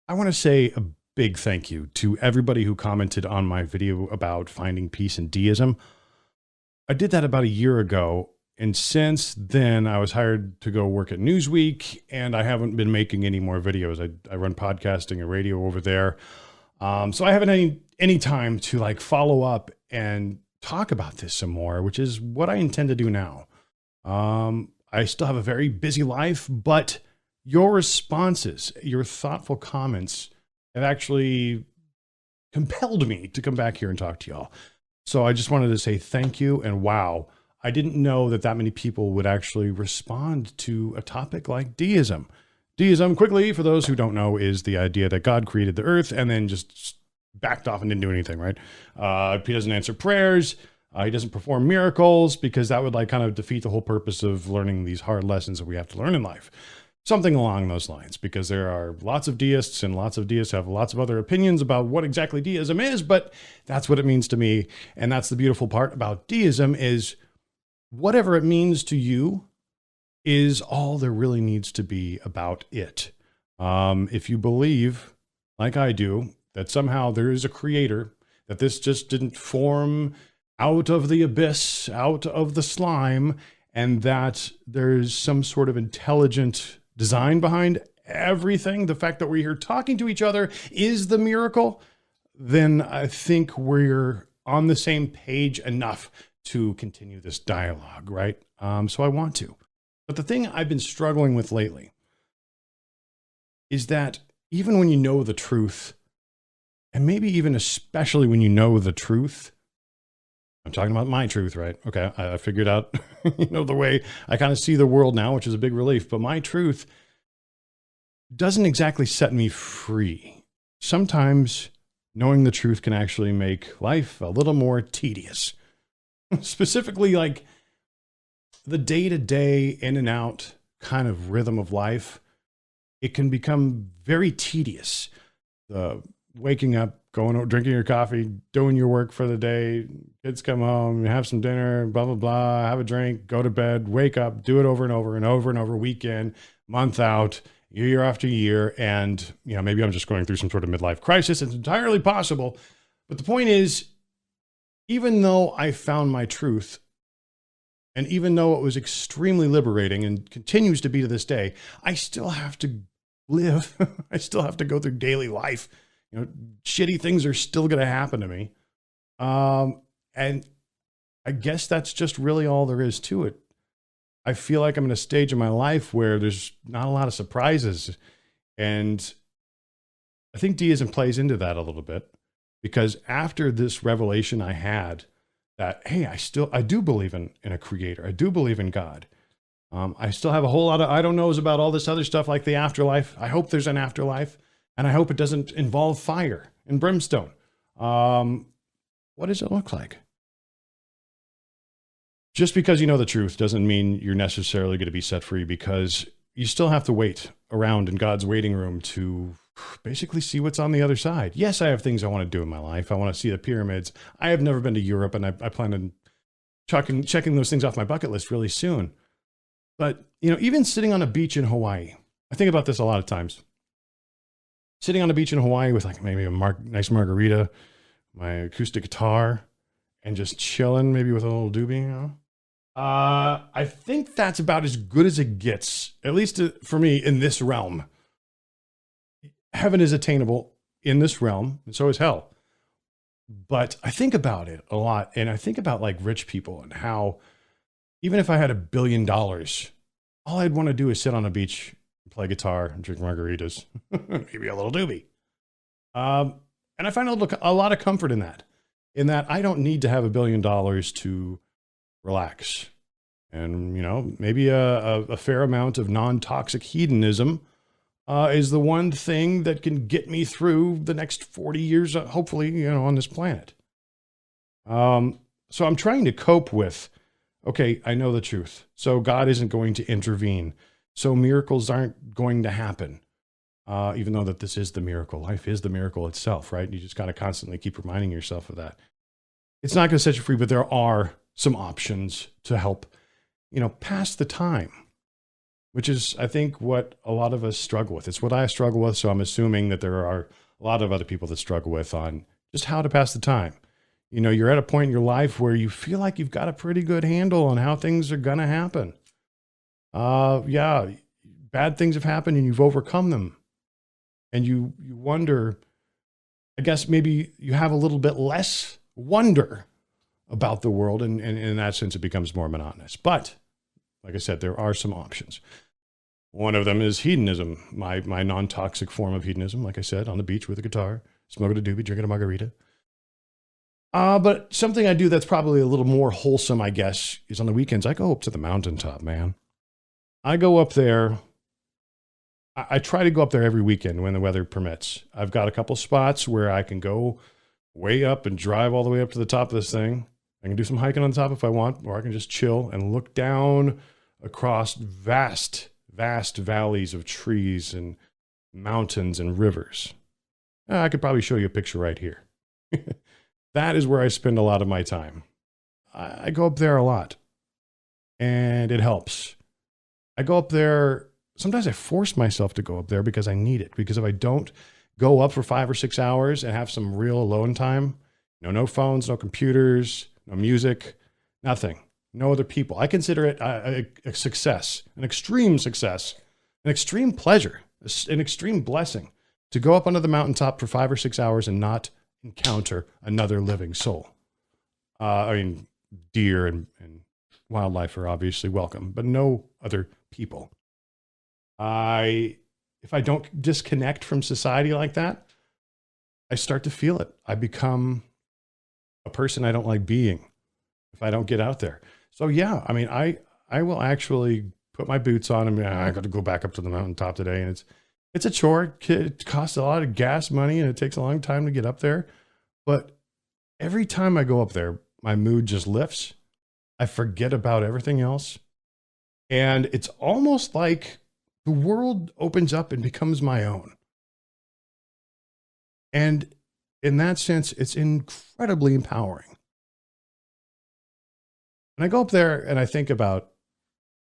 I want to say a big thank you to everybody who commented on my video about finding peace in deism. I did that about a year ago. And since then, I was hired to go work at Newsweek, and I haven't been making any more videos. I run podcasting and radio over there. So I haven't any time to like follow up and talk about this some more, which is what I intend to do now. I still have a very busy life, but your responses, your thoughtful comments have actually compelled me to come back here and talk to y'all. So I just wanted to say thank you. And wow, I didn't know that many people would actually respond to a topic like deism. Deism, quickly, for those who don't know, is the idea that God created the earth and then just backed off and didn't do anything, right? He doesn't answer prayers. He doesn't perform miracles, because that would like kind of defeat the whole purpose of learning these hard lessons that we have to learn in life. Something along those lines, because there are lots of deists, and lots of deists have lots of other opinions about what exactly deism is, but that's what it means to me. And that's the beautiful part about deism, is whatever it means to you is all there really needs to be about it. If you believe, like I do, that somehow there is a creator, that this just didn't form out of the abyss, out of the slime, and that there's some sort of intelligent design behind everything, the fact that we're here talking to each other is the miracle, then I think we're on the same page enough to continue this dialogue, right? So I want to. But the thing I've been struggling with lately is that even when you know the truth, and maybe even especially when you know the truth, I'm talking about my truth, right? Okay, I figured out, the way I kind of see the world now, which is a big relief, but my truth doesn't exactly set me free. Sometimes knowing the truth can actually make life a little more tedious. Specifically, like the day-to-day in and out kind of rhythm of life, it can become very tedious. The waking up, going out, drinking your coffee, doing your work for the day, kids come home, have some dinner, blah, blah, blah, have a drink, go to bed, wake up, do it over and over and over and over, week in, month out, year after year. And, maybe I'm just going through some sort of midlife crisis. It's entirely possible. But the point is, even though I found my truth, and even though it was extremely liberating and continues to be to this day, I still have to live. I still have to go through daily life. Shitty things are still going to happen to me. And I guess that's just really all there is to it. I feel like I'm in a stage in my life where there's not a lot of surprises. And I think deism plays into that a little bit, because after this revelation I had that, hey, I do believe in a creator. I do believe in God. I still have a whole lot of I don't knows about all this other stuff like the afterlife. I hope there's an afterlife. And I hope it doesn't involve fire and brimstone. What does it look like? Just because you know the truth doesn't mean you're necessarily going to be set free, because you still have to wait around in God's waiting room to basically see what's on the other side. Yes, I have things I want to do in my life. I want to see the pyramids. I have never been to Europe, and I plan on checking those things off my bucket list really soon. But, even sitting on a beach in Hawaii, I think about this a lot of times. Sitting on a beach in Hawaii with like maybe a nice margarita, my acoustic guitar, and just chilling, maybe with a little doobie, I think that's about as good as it gets, at least for me in this realm. Heaven is attainable in this realm, and so is hell. But I think about it a lot, and I think about like rich people and how even if I had $1 billion, all I'd want to do is sit on a beach, play guitar, and drink margaritas, maybe a little doobie. And I find a lot of comfort in that I don't need to have $1 billion to relax. And, maybe a fair amount of non-toxic hedonism is the one thing that can get me through the next 40 years, hopefully, on this planet. So I'm trying to cope with, okay, I know the truth. So God isn't going to intervene. So miracles aren't going to happen, even though that this is the miracle. Life is the miracle itself, right? You just got to constantly keep reminding yourself of that. It's not going to set you free, but there are some options to help, pass the time. which is, I think, what a lot of us struggle with. It's what I struggle with. So I'm assuming that there are a lot of other people that struggle with on just how to pass the time. You know, you're at a point in your life where you feel like you've got a pretty good handle on how things are going to happen. Yeah, bad things have happened and you've overcome them. And you wonder, I guess maybe you have a little bit less wonder about the world. And in that sense, it becomes more monotonous. But like I said, there are some options. One of them is hedonism, my non-toxic form of hedonism. Like I said, on the beach with a guitar, smoking a doobie, drinking a margarita. But something I do that's probably a little more wholesome, I guess, is on the weekends, I go up to the mountaintop, man. I go up there. I try to go up there every weekend when the weather permits. I've got a couple spots where I can go way up and drive all the way up to the top of this thing. I can do some hiking on the top if I want, or I can just chill and look down across vast, vast valleys of trees and mountains and rivers. I could probably show you a picture right here. That is where I spend a lot of my time. I go up there a lot, and it helps. I go up there. Sometimes I force myself to go up there because I need it. Because if I don't go up for 5 or 6 hours and have some real alone time, no phones, no computers, no music, nothing, no other people, I consider it a success, an extreme success, an extreme pleasure, an extreme blessing to go up onto the mountaintop for 5 or 6 hours and not encounter another living soul. I mean, deer and wildlife are obviously welcome, but no other people. If I don't disconnect from society like that, I start to feel it. I become a person I don't like being if I don't get out there. So yeah, I mean, I will actually put my boots on and I got to go back up to the mountaintop today. And it's a chore. It costs a lot of gas money and it takes a long time to get up there. But every time I go up there, my mood just lifts. I forget about everything else. And it's almost like the world opens up and becomes my own. And in that sense, it's incredibly empowering. And I go up there and I think about,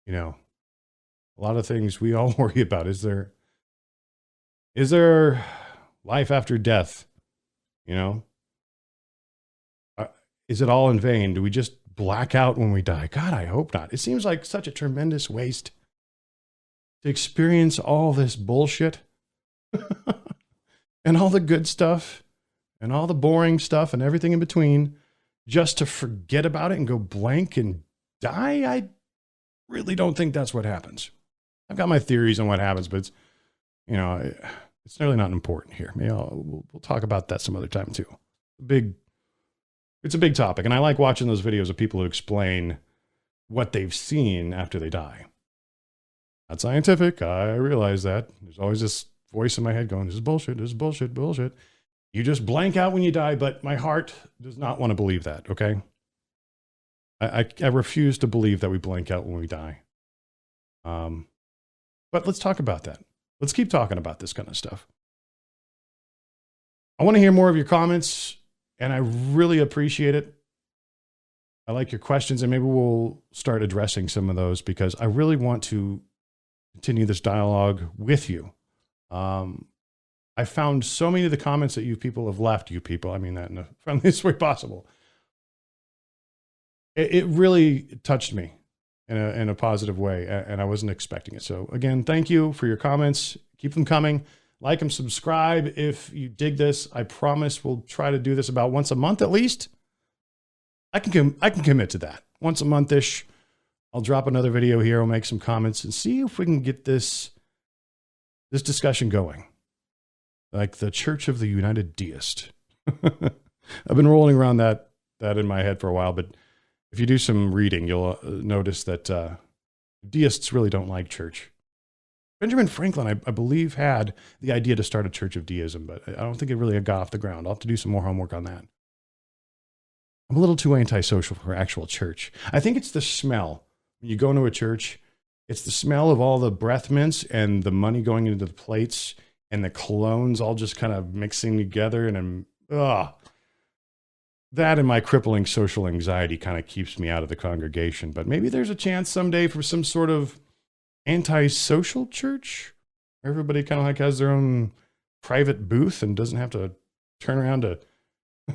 a lot of things we all worry about. Is there life after death? Is it all in vain? Do we just black out when we die? God, I hope not. It seems like such a tremendous waste to experience all this bullshit and all the good stuff and all the boring stuff and everything in between just to forget about it and go blank and die. I really don't think that's what happens. I've got my theories on what happens, but it's really not important here. Maybe we'll talk about that some other time too. It's a big topic. And I like watching those videos of people who explain what they've seen after they die. Not scientific. I realize that. There's always this voice in my head going, this is bullshit, this is bullshit, bullshit. You just blank out when you die, but my heart does not want to believe that, okay? I refuse to believe that we blank out when we die. But let's talk about that. Let's keep talking about this kind of stuff. I want to hear more of your comments, and I really appreciate it. I like your questions, and maybe we'll start addressing some of those because I really want to continue this dialogue with you. I found so many of the comments that you people have left, I mean that in the friendliest way possible. It really touched me in a positive way, and I wasn't expecting it. So again, thank you for your comments. Keep them coming. Like and subscribe if you dig this. I promise we'll try to do this about once a month at least. I can commit to that. Once a month-ish. I'll drop another video here. I'll make some comments and see if we can get this discussion going. Like the Church of the United Deist. I've been rolling around that in my head for a while, but if you do some reading, you'll notice that deists really don't like church. Benjamin Franklin, I believe, had the idea to start a church of deism, but I don't think it really got off the ground. I'll have to do some more homework on that. I'm a little too antisocial for actual church. I think it's the smell. When you go into a church, it's the smell of all the breath mints and the money going into the plates and the colognes all just kind of mixing together. And that and my crippling social anxiety kind of keeps me out of the congregation. But maybe there's a chance someday for some sort of anti-social church. Everybody kind of like has their own private booth and doesn't have to turn around to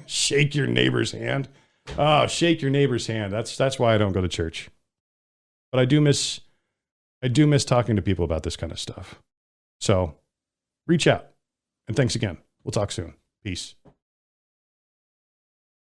shake your neighbor's hand. Oh, shake your neighbor's hand. That's why I don't go to church. But I do miss talking to people about this kind of stuff. So reach out. And thanks again. We'll talk soon. Peace.